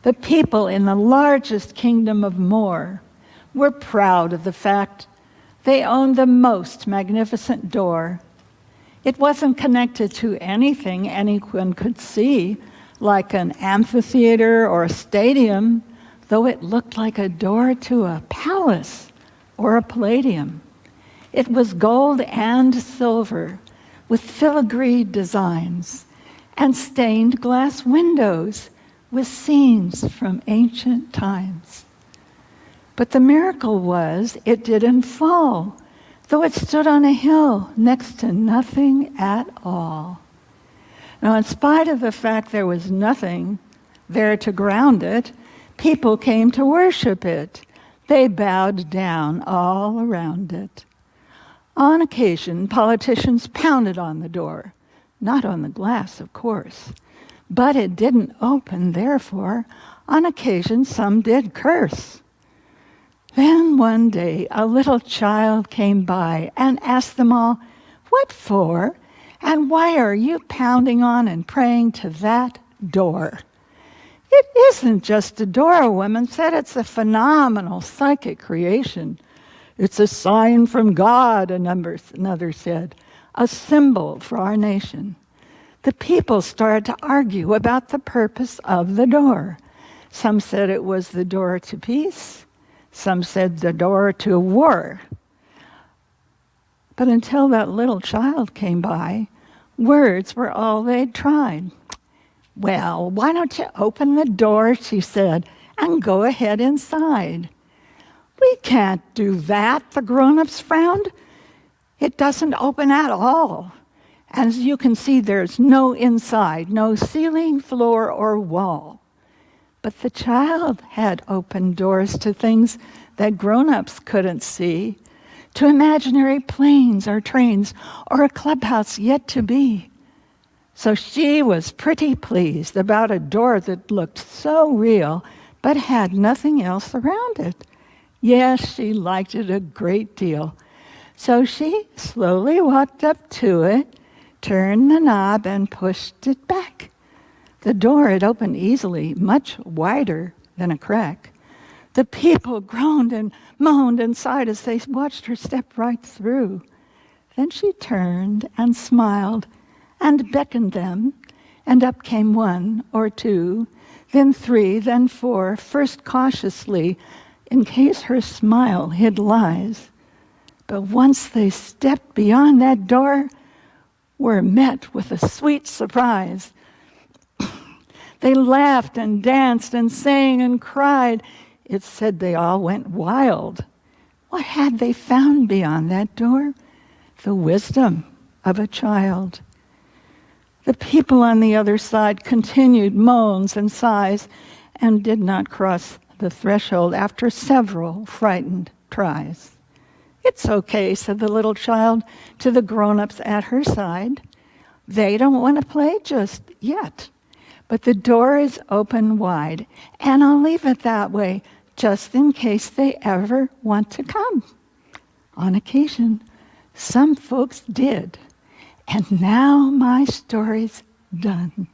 The people in the largest kingdom of Moor were proud of the fact they owned the most magnificent door. It wasn't connected to anything anyone could see, like an amphitheater or a stadium, though it looked like a door to a palace or a palladium. It was gold and silver with filigree designs and stained glass windows with scenes from ancient times. But the miracle was it didn't fall, though it stood on a hill next to nothing at all. Now, in spite of the fact there was nothing there to ground it, people came to worship it. They bowed down all around it. On occasion, politicians pounded on the door, not on the glass, of course, but it didn't open, therefore, on occasion some did curse. Then one day a little child came by and asked them all, "What for? And why are you pounding on and praying to that door?" "It isn't just a door," a woman said. "It's a phenomenal psychic creation." "It's a sign from God," another said, "a symbol for our nation." The people started to argue about the purpose of the door. Some said it was the door to peace. Some said the door to war. But until that little child came by, words were all they'd tried. "Well, why don't you open the door," she said, "and go ahead inside?" "We can't do that," the grown-ups frowned. "It doesn't open at all. As you can see, there's no inside, no ceiling, floor, or wall." But the child had opened doors to things that grown-ups couldn't see, to imaginary planes or trains or a clubhouse yet to be. So she was pretty pleased about a door that looked so real but had nothing else around it. Yes, she liked it a great deal. So she slowly walked up to it, turned the knob, and pushed it back. The door had opened easily, much wider than a crack. The people groaned and moaned and sighed as they watched her step right through. Then she turned and smiled and beckoned them, and up came one or two, then three, then four, first cautiously, in case her smile hid lies. But once they stepped beyond that door, were met with a sweet surprise. They laughed and danced and sang and cried. It said they all went wild. What had they found beyond that door? The wisdom of a child. The people on the other side continued moans and sighs and did not cross the threshold after several frightened tries. "It's okay," said the little child to the grown-ups at her side. "They don't want to play just yet. But the door is open wide, and I'll leave it that way just in case they ever want to come." On occasion, some folks did. And now my story's done.